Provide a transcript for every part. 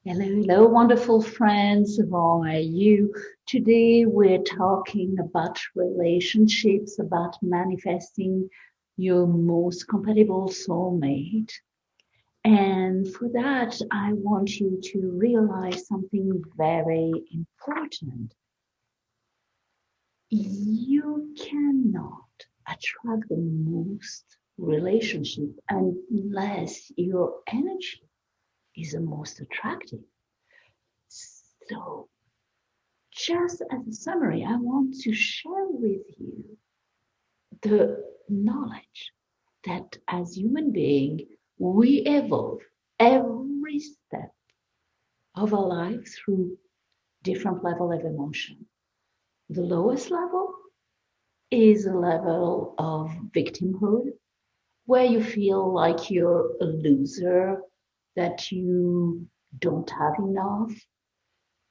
Hello, hello, wonderful friends. How are you? Today we're talking about relationships, about manifesting your most compatible soulmate. And for that, I want you to realize something very important. You cannot attract the most relationship unless your energy is the most attractive. So just as a summary, I want to share with you the knowledge that as human beings, we evolve every step of our life through different level of emotion. The lowest level is a level of victimhood where you feel like you're a loser, that you don't have enough.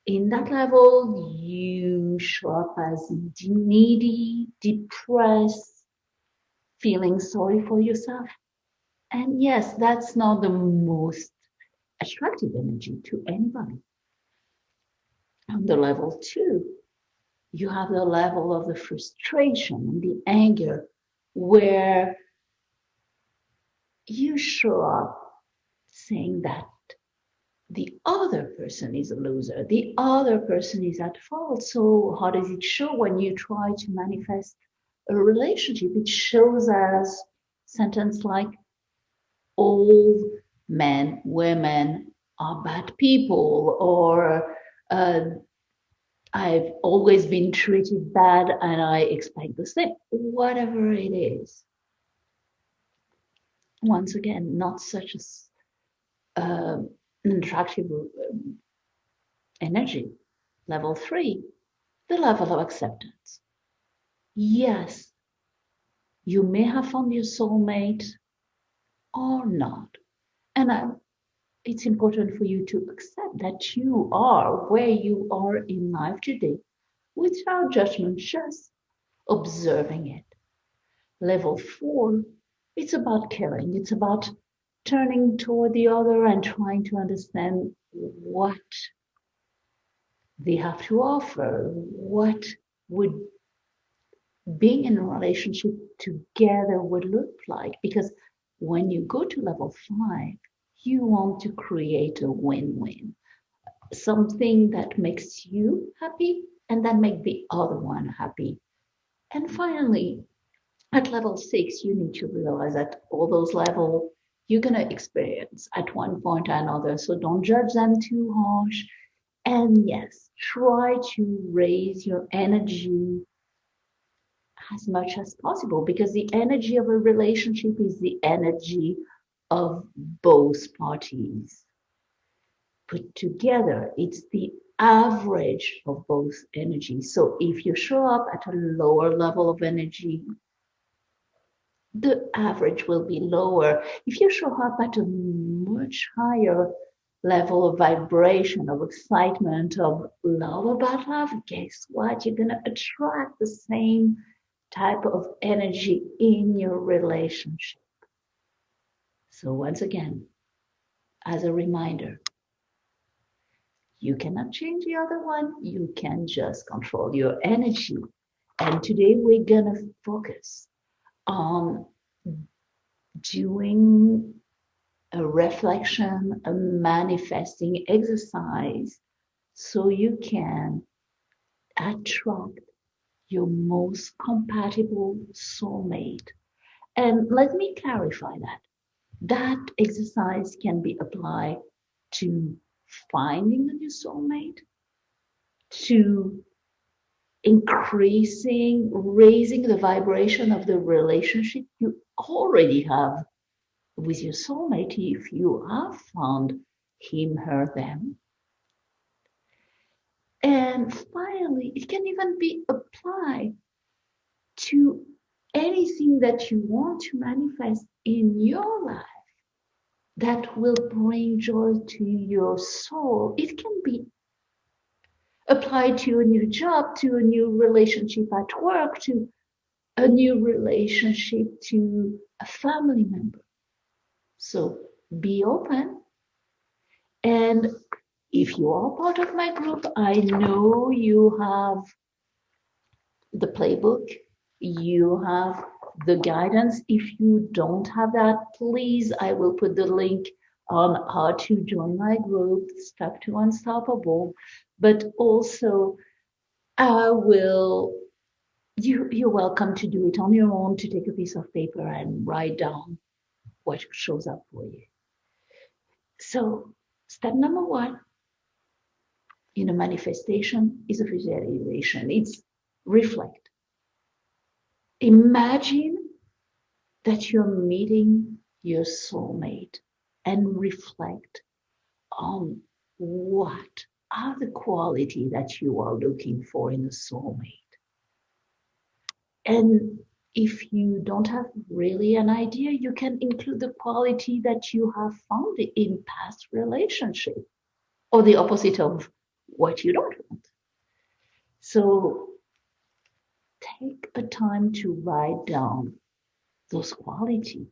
In that level, you show up as needy, depressed, feeling sorry for yourself. And yes, that's not the most attractive energy to anybody. On the level two, you have the level of the frustration and the anger where you show up saying that the other person is a loser, the other person is at fault. So, how does it show when you try to manifest a relationship? It shows as sentence like all men, women are bad people, or I've always been treated bad and I expect the same, whatever it is. Once again, not such an attractive energy. Level three, the level of acceptance. Yes, you may have found your soulmate or not. And it's important for you to accept that you are where you are in life today without judgment, just observing it. Level four, it's about caring. It's about turning toward the other and trying to understand what they have to offer, what would being in a relationship together would look like. Because when you go to level five, you want to create a win-win, something that makes you happy and that make the other one happy. And finally, at level six, you need to realize that all those levels you're going to experience at one point or another. So don't judge them too harsh. And yes, try to raise your energy as much as possible because the energy of a relationship is the energy of both parties put together. It's the average of both energies. So if you show up at a lower level of energy, the average will be lower. If you show up at a much higher level of vibration, of excitement, of love about love, guess what? You're going to attract the same type of energy in your relationship. So, once again, as a reminder, you cannot change the other one, you can just control your energy. And today we're going to focus on doing a reflection, a manifesting exercise so you can attract your most compatible soulmate. And let me clarify that. That exercise can be applied to finding a new soulmate, to increasing, raising the vibration of the relationship you already have with your soulmate if you have found him, her, them. And finally, it can even be applied to anything that you want to manifest in your life that will bring joy to your soul. It can be applied to a new job, to a new relationship at work, to a new relationship to a family member. So be open. And If you are part of my group, I know you have the playbook, you have the guidance. If you don't have that, please, I will put the link on how to join my group, Step to Unstoppable. But also, I will, you're welcome to do it on your own, to take a piece of paper and write down what shows up for you. So, step number one in a manifestation is a visualization. It's reflect. Imagine that you're meeting your soulmate and reflect on what are the qualities that you are looking for in a soulmate. And if you don't have really an idea, you can include the quality that you have found in past relationship, or the opposite of what you don't want. So take a time to write down those qualities.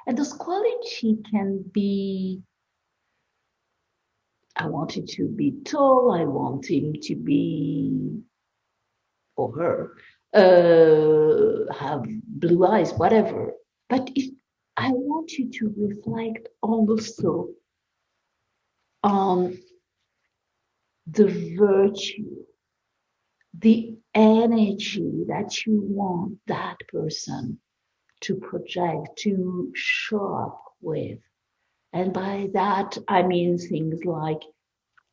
And those qualities can be, I want it to be tall, I want him to be, or her, have blue eyes, whatever. But if I want you to reflect also on the virtue, the energy that you want that person to project, to show up with. And by that, I mean things like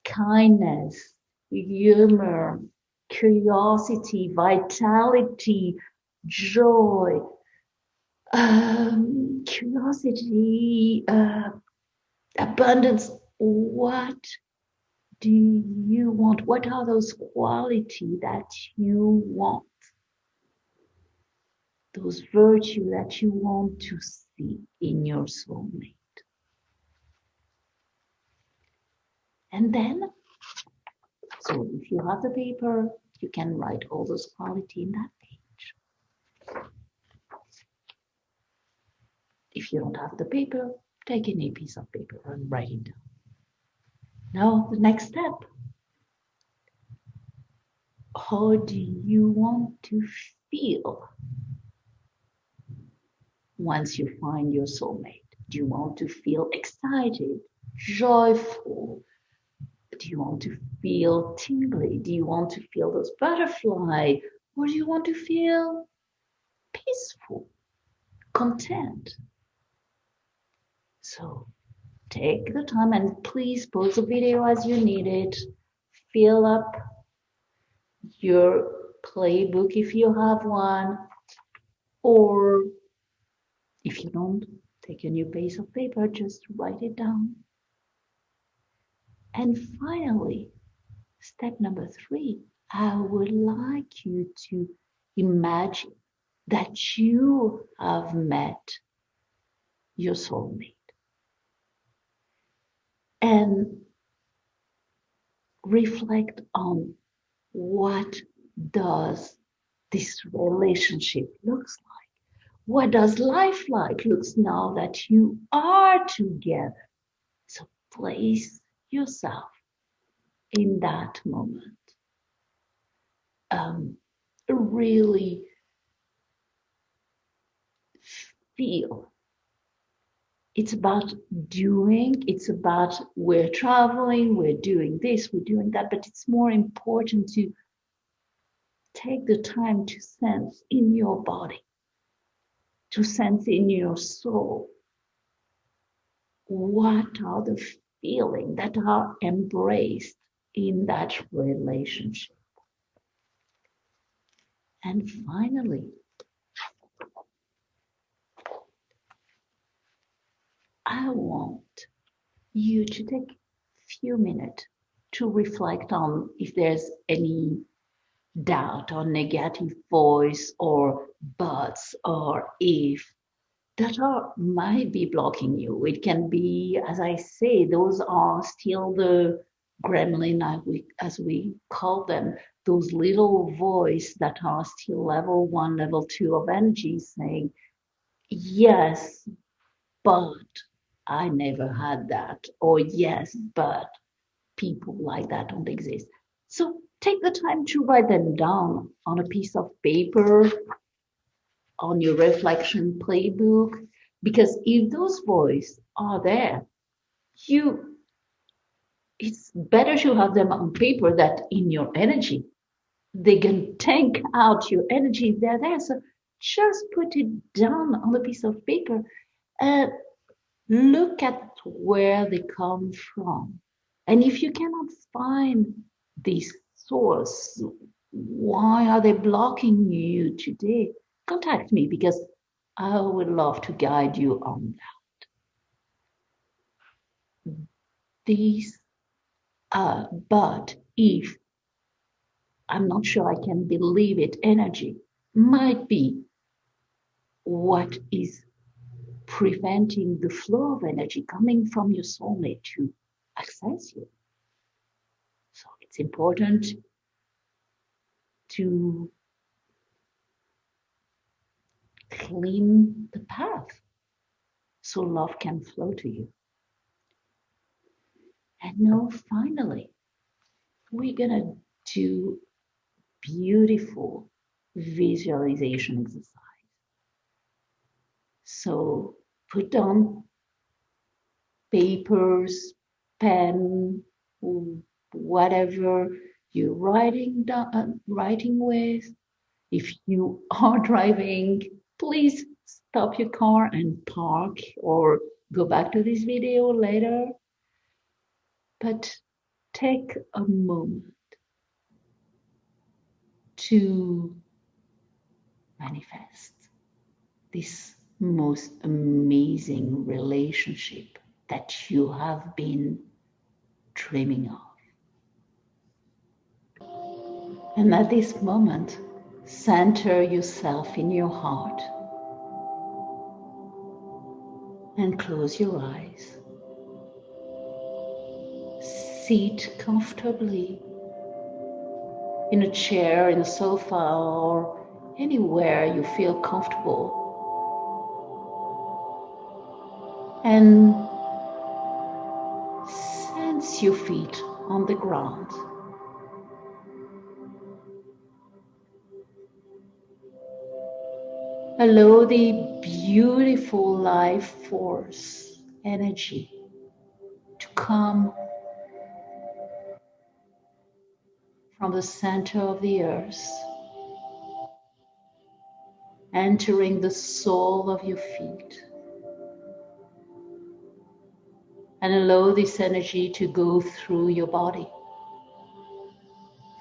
kindness, humor, curiosity, vitality, joy, curiosity, abundance. What do you want? What are those qualities that you want? Those virtues that you want to see in your soulmate. And then, so if you have the paper, you can write all those qualities in that page. If you don't have the paper, take any piece of paper and write it down. Now, the next step. How do you want to feel once you find your soulmate? Do you want to feel excited, joyful? Do you want to feel tingly? Do you want to feel those butterflies? Or do you want to feel peaceful, content? So take the time and please pause the video as you need it. Fill up your playbook if you have one, or if you don't, take a new piece of paper, just write it down. And finally, step number 3, I would like you to imagine that you have met your soulmate. And reflect on what does this relationship looks like. What does life like looks now that you are together? So place yourself in that moment. Really feel. It's about doing, it's about we're traveling, we're doing this, we're doing that, but it's more important to take the time to sense in your body, to sense in your soul, what are the feelings that are embraced in that relationship. And finally, I want you to take a few minutes to reflect on if there's any doubt or negative voice or buts or if that might be blocking you. It can be, as I say, those are still the gremlin, as we call them, those little voice that are still level 1, level 2 of energy saying, yes, but I never had that, or yes, but People like that don't exist. So take the time to write them down on a piece of paper, on your reflection playbook, because if those voices are there, you it's better to have them on paper than in your energy. They can tank out your energy if they're there. So just put it down on a piece of paper and look at where they come from. And if you cannot find this source, why are they blocking you today? Contact me because I would love to guide you on these. But if I'm not sure I can believe it, energy might be what is preventing the flow of energy coming from your soulmate to access you. So it's important to clean the path so love can flow to you. And now, finally, we're gonna do beautiful visualization exercise. So put down papers, pen, whatever you're writing with. If you are driving, please stop your car and park or go back to this video later. But take a moment to manifest this most amazing relationship that you have been dreaming of. And at this moment, center yourself in your heart and close your eyes. Sit comfortably in a chair, in a sofa, or anywhere you feel comfortable. And sense your feet on the ground. Allow the beautiful life force energy to come from the center of the earth, entering the sole of your feet. And allow this energy to go through your body,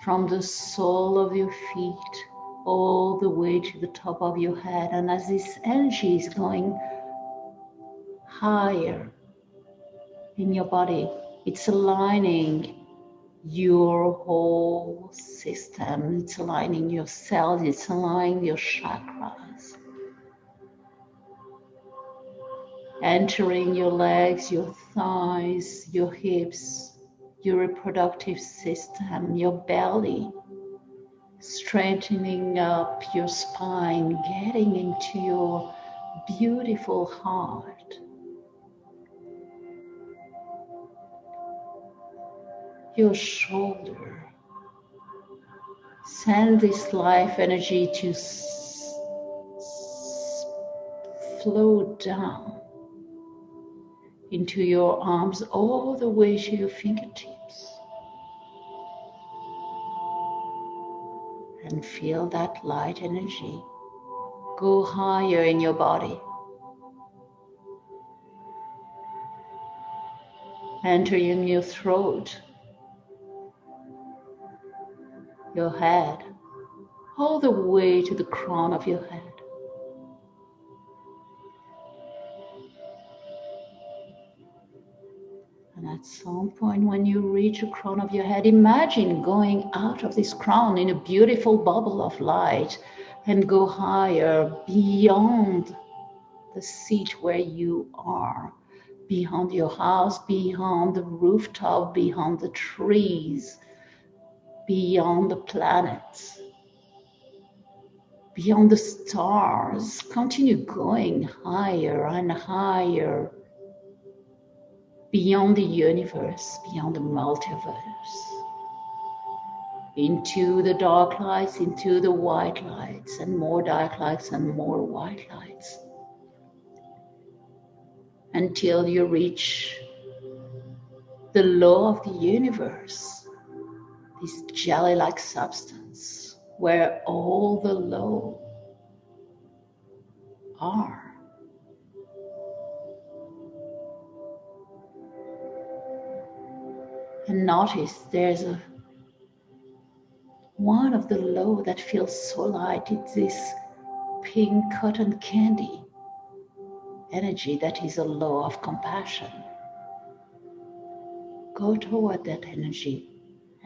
from the sole of your feet all the way to the top of your head. And as this energy is going higher in your body, it's aligning your whole system, it's aligning your cells, it's aligning your chakras, entering your legs, your thighs, your hips, your reproductive system, your belly, strengthening up your spine, getting into your beautiful heart, your shoulder. Send this life energy to flow down into your arms all the way to your fingertips. And feel that light energy go higher in your body. Enter in your throat, your head, all the way to the crown of your head. And at some point when you reach the crown of your head, imagine going out of this crown in a beautiful bubble of light and go higher beyond the seat where you are, beyond your house, beyond the rooftop, beyond the trees, beyond the planets, beyond the stars. Continue going higher and higher beyond the universe, beyond the multiverse, into the dark lights, into the white lights, and more dark lights and more white lights, until you reach the law of the universe, this jelly-like substance where all the law are. And notice there's one of the law that feels so light. It's this pink cotton candy energy that is a law of compassion. Go toward that energy,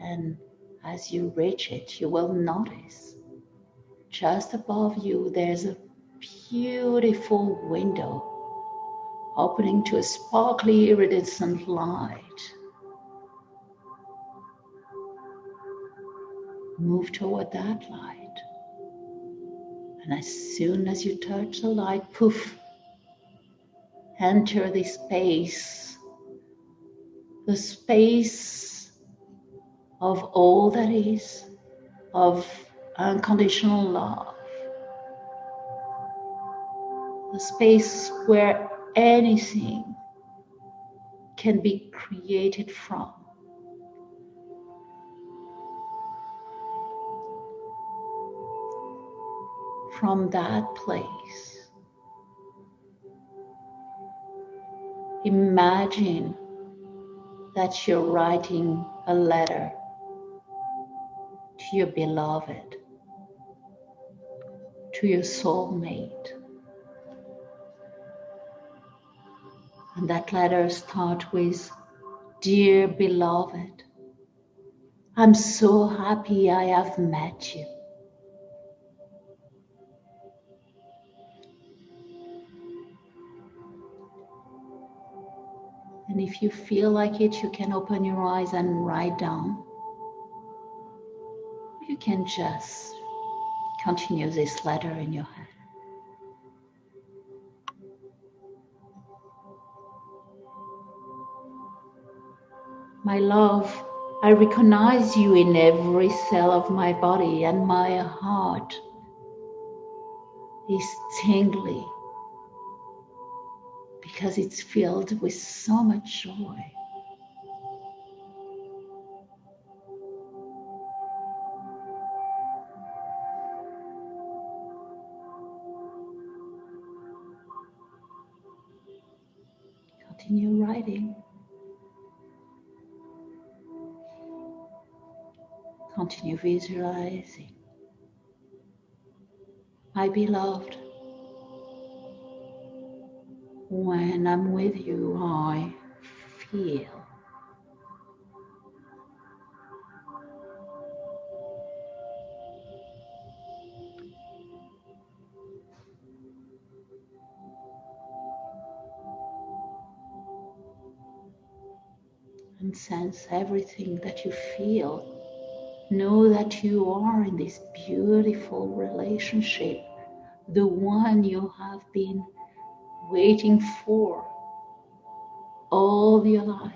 and as you reach it, you will notice just above you there's a beautiful window opening to a sparkly iridescent light. Move toward that light, and as soon as you touch the light, poof, enter the space of all that is, of unconditional love, the space where anything can be created from. From that place, imagine that you're writing a letter to your beloved, to your soulmate. And that letter starts with, "Dear beloved, I'm so happy I have met you. And if you feel like it, you can open your eyes and write down. You can just continue this letter in your head. My love, I recognize you in every cell of my body, and my heart is tingly because it's filled with so much joy. Continue writing. Continue visualizing. My beloved, when I'm with you, I feel. And sense everything that you feel. Know that you are in this beautiful relationship, the one you have been waiting for all your life.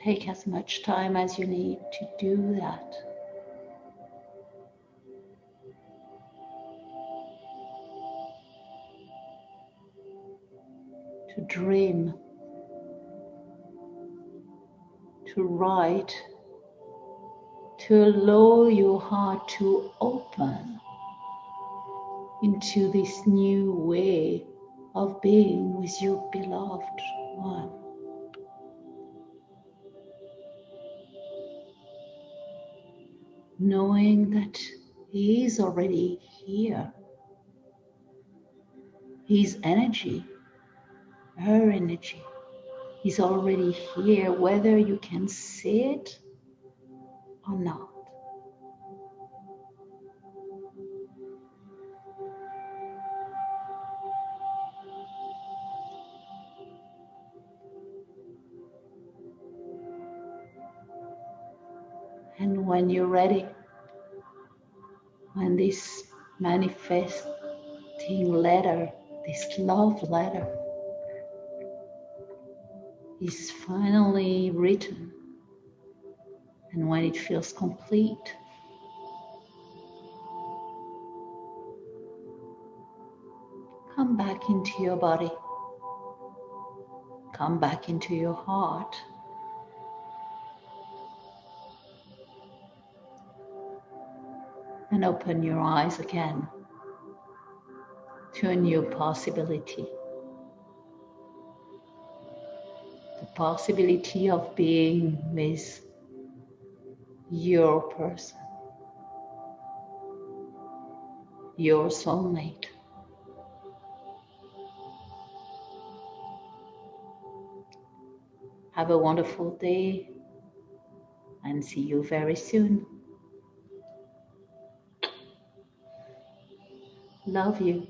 Take as much time as you need to do that. To dream, to write, to allow your heart to open into this new way of being with your beloved one. Knowing that he is already here. His energy, her energy, is already here, whether you can see it or not. And when you're ready, when this manifesting letter, this love letter, is finally written, and when it feels complete, come back into your body, come back into your heart, and open your eyes again to a new possibility. The possibility of being with your person, your soulmate. Have a wonderful day and see you very soon. Love you.